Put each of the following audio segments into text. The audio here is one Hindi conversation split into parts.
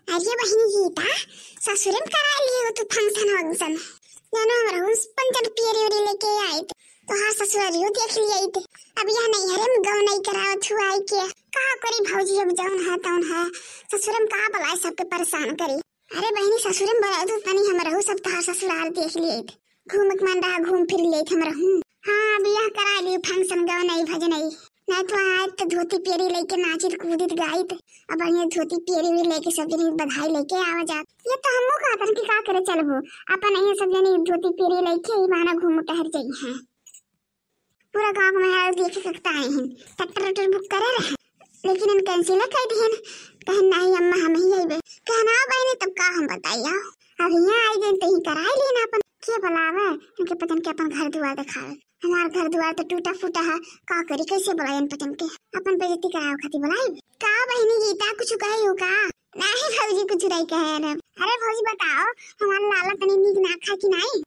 अरे बहनी गीता ससुरम करा लिए हो तू फंक्शन जानो हमरा उस 5 रुपये रे लेके आए थे तो हाँ ससुरारियो देख लिए थे। अब यह नहीं हरे में गाँव नहीं करावत हुआ है के कहा करी भौजी अब जाऊन है तौन है ससुरम कहा बुलाए सबके परेशान करी। अरे बहनी ससुरम बुलाए तो तनी हमरा सब तहार ससुराल देख लिए थे घूमक मन रहा घूम फिर लिए थे हमरा हूँ। हाँ अब यह करा लिए फंक्शन गाँव नहीं भजन नहीं नहीं तो आए तो धोती पेरी लेके नाचित कूदित गाइत अब ये धोती पेरी भी लेके सब जने बधाई लेके आवा जा। ये तो हमो कहतन कि का करे चलबो अपन ये सब जने धोती पेरी लेके ही बहाना घूम टहर जाई हैं पूरा गांव में यार देख सकता है ट्रैक्टर बुक करे रहे लेकिन इन कैंसिल कर दिए कह नहीं अम्मा हम ही आइबे कहना बहनी तब का हम बताइए अब यहाँ आई गए तो ही कराई लेना अपन के बुलावे इनके पतन के अपन घर दुआर दिखावे हमार घर दुआर तो टूटा फूटा है का करी कैसे बुलायन पतन के अपन बेइज्जती कराओ खातिर बुलाई का बहनी गीता कुछ कहे हो का नहीं भौजी कुछ नहीं कहे रे। अरे भौजी बताओ हमारा लाला तनी नीक ना खा कि नहीं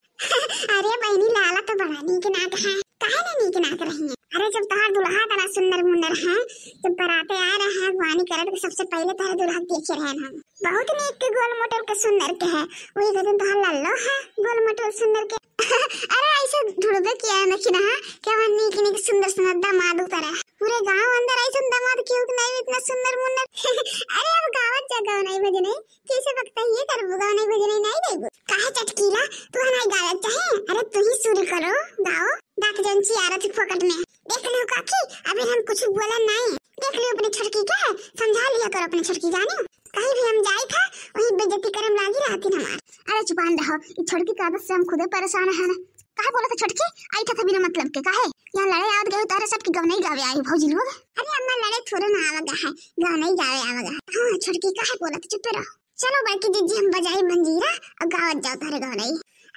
अरे बहनी लाला तो बड़ा नीक ना है काहे ना नीक ना रही है। अरे जब तहार दुल्हा तना सुंदर मुंदर है जब बराते आ रहे हैं वानी करे तो सबसे पहले तहार दुल्हा देखे रहे हम बहुत नीक के गोल मोटर के सुंदर के है वही कहते तहार लल्लो है गोल मोटर सुंदर के अरे ऐसे ढूंढबे किया है नखी ना क्या वन नीक नीक सुंदर सुंदर दामाद उतरा पूरे गांव अंदर ऐसे दामाद क्यों नहीं इतना सुंदर मुंदर अरे अब गावत जगह नहीं बजने कैसे वक्त ये कर गाँव नहीं बजने नहीं देबो काहे चटकीला तू हनाई गावत चाहे अरे तू ही शुरू करो गाओ डाक जंची आ रही पकड़ में देख लो काकी अभी हम कुछ बोला नहीं देख लो अपनी छड़की क्या है समझा लिया करो अपनी छड़की जाने कहीं भी हम जाए था वही बेइज्जती करम लागी रहती हमार। अरे चुपान रहो ये छड़की का आदत से हम खुदे परेशान है ना कहा बोला था छड़की आई था बिना मतलब के काहे यहाँ लड़े याद गए तारे सबकी गाँव नहीं गावे आई भौजी लोग। अरे अम्मा लड़े थोड़ा ना आवागा है गाँव नहीं गावे आवागा हाँ छड़की काहे बोला था चुप रहो चलो बाकी दीदी हम बजाई मंजीरा और गावत जाओ तारे गाँव नहीं।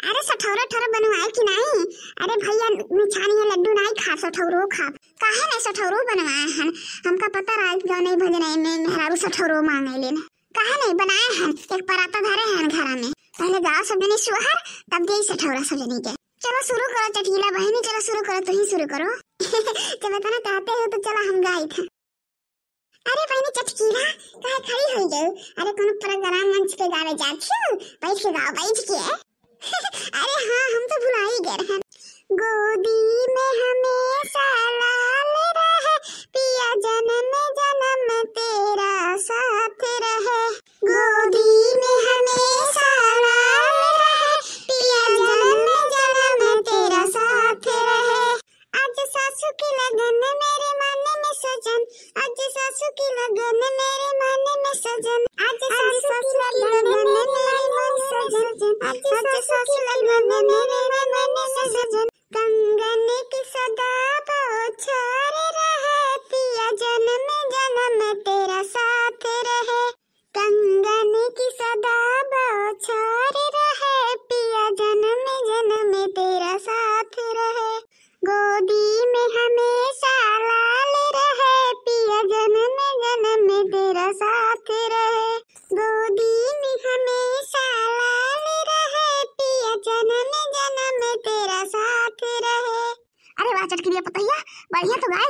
अरे सठौरा ठौरा बनवाए कि नहीं अरे भैया मिठाई लड्डू नहीं खा सठौरो खा काहे नहीं सठौरो बनवाए हैं हमका पता रहा गाँव नहीं भजन में मेहरारू सठौरो मांगे लेना काहे नहीं बनाए हैं एक पराता धरे हैं घर में पहले गाँव सब जने सुहर तब गई सठौरा सब जने के। चलो शुरू करो चटीला बहनी चलो शुरू करो तुम ही शुरू करो जब बताना कहते हो तो चलो हम गाई थे। अरे बहनी चटकीला काहे खड़ी हो गई अरे कोनो प्रोग्राम मंच पे गावे जाती हो बैठ के गाओ बैठ के अरे हाँ हम तो भुला ही गए हैं गोदी में हमेशा लाल रहे पिया जन्म जन्म तेरा साथ रहे गोदी में हमेशा लाल रहे पिया जन्म जन्म तेरा साथ रहे। आज सासू की लगन मेरे मन में सजन आज सासू की लगन मेरे मन में सजन आज सासू की लगन मेरे मन में सजन आज सासू की लगन मेरे मन में सजन कंगन की सदा बौछार रहे पिया जन्म जन्म तेरा साथ रहे कंगन की सदा बौछार रहे पिया जन्म जन्म तेरा साथ रहे गोदी में हमेशा लाल रहे पिया जन्म जन्म तेरा साथ रहे गोदी में हमेशा लाल रहे पिया जन्म जन्म तेरा साथ रहे। अरे वाह चटकिलिया पतैया बढ़िया तो गाए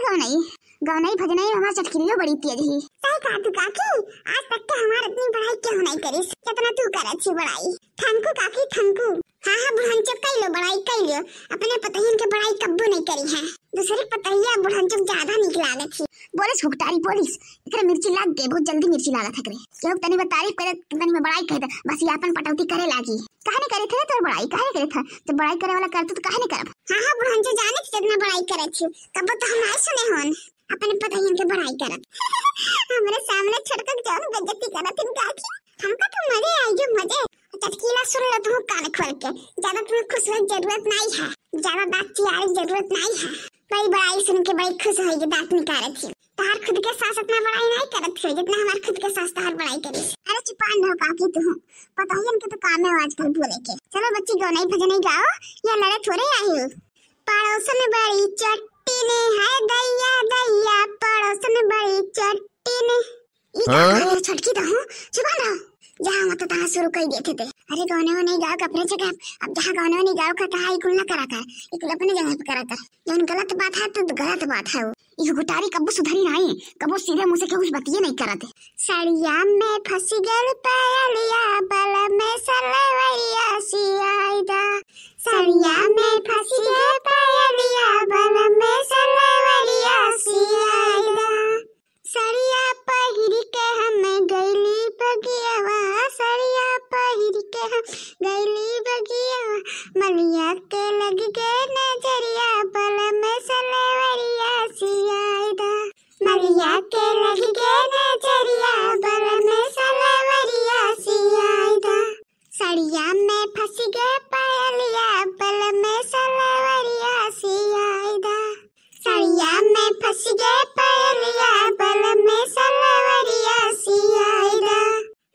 गाँव नहीं भजन नहीं हमारा चटकिलिया बड़ी तेज ही सही कहा तू काकी आज तक के हमारे इतनी पढ़ाई क्यों नहीं करी कितना तू कर अच्छी पढ़ाई थैंकू काकी थैंकू। हाँ हाँ बुढ़ानचक कर लो बड़ाई कर लो अपने पतहियन के बड़ाई कब्बू नहीं करी है दूसरी पतहिया बुढ़ानचक ज्यादा निक लागत थी बोले छुकटारी पुलिस एकरा मिर्ची लाग गए बहुत जल्दी मिर्ची लागत हकरे केहू तनी तारीफ करे तनी में बड़ाई कहता बस ये अपन पटौती करे लागी काहे नहीं करे थे तो बड़ाई काहे करे था जब बड़ाई करे वाला करत तो काहे नहीं करब। हाँ हाँ बुढ़ानचक जाने कितना बड़ाई करे थी कब तो हम नहीं सुने होन अपने पतहियन के बड़ाई करत हमारे सामने छटक जाओ बेइज्जती करत इन काकी हमका तो मजे आई जो मजे चटकीला सुन लो तुम कान खोल के ज्यादा तुम्हें खुश होने जरूरत नहीं है ज्यादा दांत चियारे जरूरत नहीं है बड़ी बड़ाई सुन के बड़ी खुश होगी दांत निकाले थी तार खुद के सास इतना बड़ाई नहीं करत थी जितना हमारे खुद के सास तार बड़ाई करी। अरे चुपान रहो काकी तू पता ही इनके तो काम है आजकल बोले के चलो बच्ची गाँव नहीं भजन नहीं गाओ या लड़े थोड़े आई हो पड़ोसन बड़ी चट्टी ने है दैया दैया पड़ोसन बड़ी चट्टी ने छटकी तो हूँ चुपान रहो जहाँ मत तहाँ शुरू कर देते थे। अरे गाने में नहीं गाओ अपने जगह, अब जहाँ गाने में नहीं गाओ का तहाँ इकुल ना करा कर, इकुल अपने जगह पे करा कर। जब गलत बात है तो गलत बात है वो। इस गुटारी कब्बो सुधरी नहीं, कब्बो सीधे मुँह से कुछ बतिये नहीं कराते। सड़िया में फंसी गल पायलिया बल में सलवरिया सियाइदा, सड़िया में फंसी गल पायलिया बल में सलवरिया सियाइदा। सड़िया पहिर के हम गईली बगियावा, सड़िया पहिर के हम गईली बगियावा, मलिया के लग गए नजरिया बल में सलवरिया सियाइदा, मलिया के लग गए नजरिया बल में सलवरिया सियाइदा। सड़िया में फंस गए पायलिया बल में सलवरिया सियाइदा, सड़िया में फंस गए पायलिया बल में सलवरिया सियाइदा।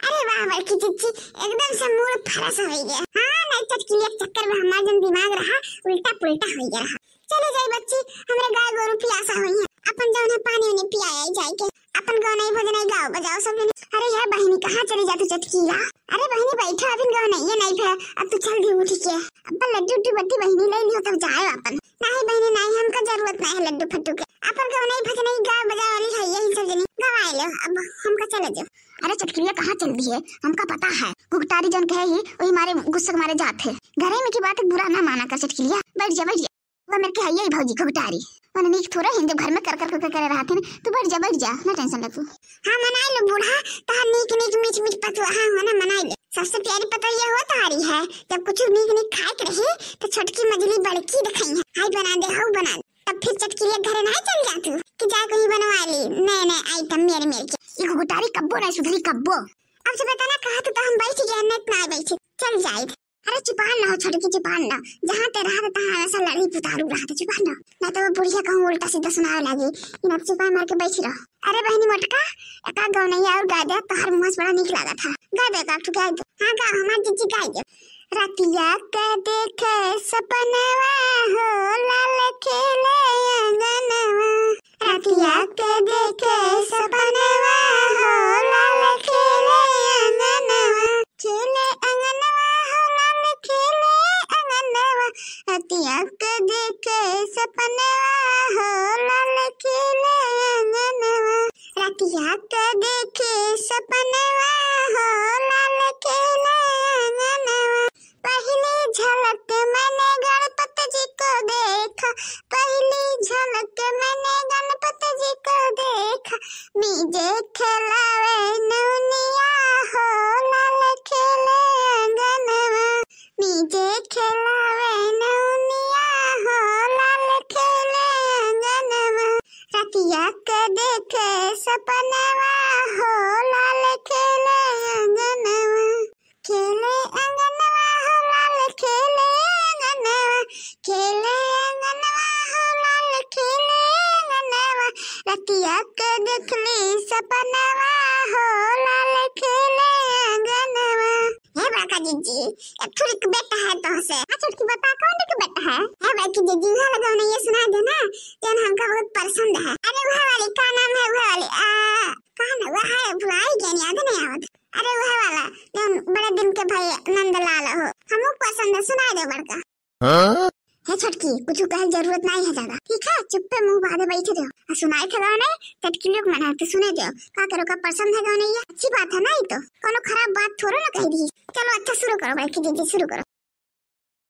अरे वाह बड़की चिच्ची, एकदम से मूड फ्रेश हो गया। हाँ नहीं चटकी एक चक्कर में हमारा जन दिमाग रहा उल्टा पुल्टा हो गया रहा। चले जाए बच्ची, हमरे गाय गोरु प्यासा हुई है, अपन जाओ पानी उन्हें पियाया जाए के, अपन गाँव नहीं भजन नहीं गाओ बजाओ सब जने। अरे यार बहनी कहाँ चली जा तू चटकीला? अरे बहनी बैठो, अभी गाँव नहीं है नहीं फिर अब तू चल दी उठ के, अब लड्डू उड्डू बड्डी बहनी ले लियो तब जाए अपन। नहीं बहनी नहीं, हमका जरूरत नहीं है लड्डू फट्टू के, अपन गाँव नहीं भजन नहीं गाओ बजाओ वाली है यही सब जने गवाए लो, अब हमका चले जाओ। अरे चटकिया कहाँ चल दी है, हमका पता है गुगटारी जन कहे ही वही मारे गुस्से मारे जाते घरे में की बात बुरा ना माना कर चटकिया। बैठ जा वो मेरे के है यही भौजी गुगटारी मैंने नहीं थोड़ा हिंदू घर में कर रहा थे तो बैठ जा ना टेंशन ले तू। हाँ मनाई लो बूढ़ा, तार नीक नीक मीठ मीठ पतुआ हाँ ना मनाई ले। सबसे प्यारी पतैया हो तारी है, जब कुछ नीक नीक खाए के रही तो छोटकी मजली बड़की दिखाई है, हाय बना दे हाउ बना दे, तब फिर चटकी घर नहीं चल जा तू कि जा कहीं बनवा ली नए आइटम मेरे के। ये गुगटारी कब्बो नहीं सुधरी कब्बो। अब से बता ना कहा तो हम बैठ गए ना इतना बैठे चल जाए। अरे चुपान ना हो छोटकी चुपान ना, जहाँ ते रहा तहाँ ऐसा लड़ी पुतारू रहा था, चुपान ना नहीं तो वो बुढ़िया कहूँ उल्टा सीधा सुनाने लगी, इन अब चुपान मार के बैठी रहो। अरे बहनी मोटका एक गाँव नहीं और गा दे तो हर मुँह बड़ा निक लगा था, गा दे का गा दे। हाँ गा हमारी जीजी गा दे। रतिया के देखे सपनवा हो लाल खेले अंगनवा, रतिया के देखे सपनवा हो लाल खेले अंगनवा, खेले अंगनवा हो लाल खेले अंगनवा, रतिया के देखे सपनवा हो लाल खेले अंगनवा, रतिया के देखे सपनवा हो लाल खेले अंगनवा। पहली झलक मैंने गणपति जी को देखा, पहली झलक मैंने गणपति जी को देखा, मीजे खिलावे नौनिया हो लाल खेले अंगनवा, मीजे खिलावे नौनिया हो लाल खेले अंगनवा, रतिया के देखे सपनवा हो लाल खेले अंगनवा, खेले अंगनवा हो लाल खेले अंगनवा, खेले अंगनवा हो लाल खेले अंगनवा, रतिया के देखली सपनवा हो लाल खेले अंगनवा। हे बड़का जीजी एक थोड़ी बेटा है तो से छोटकी बता कौन के बेटा है? हे बड़की जीजी वह लगा नहीं ये सुना दे ना जन हमका बहुत पसंद है। अरे वह वाली का नाम है वह वाली कहां ना वह है भुलाई क्या याद नहीं आवत। अरे वह वाला जन बड़े दिन के भाई नंदलाल हो हमको पसंद है, सुना दे बड़का। है छोटकी कुछ कहे जरूरत नहीं है ज्यादा, ठीक है चुप पे मुंह बांधे बैठे रहो, सुनाई थे गाँव नहीं चटकी लोग मना तो सुने दो का करो का पसंद है गाँव नहीं, अच्छी बात है ना, तो कोनो खराब बात थोड़ा ना कह दी। चलो अच्छा शुरू करो बड़की दीदी शुरू करो।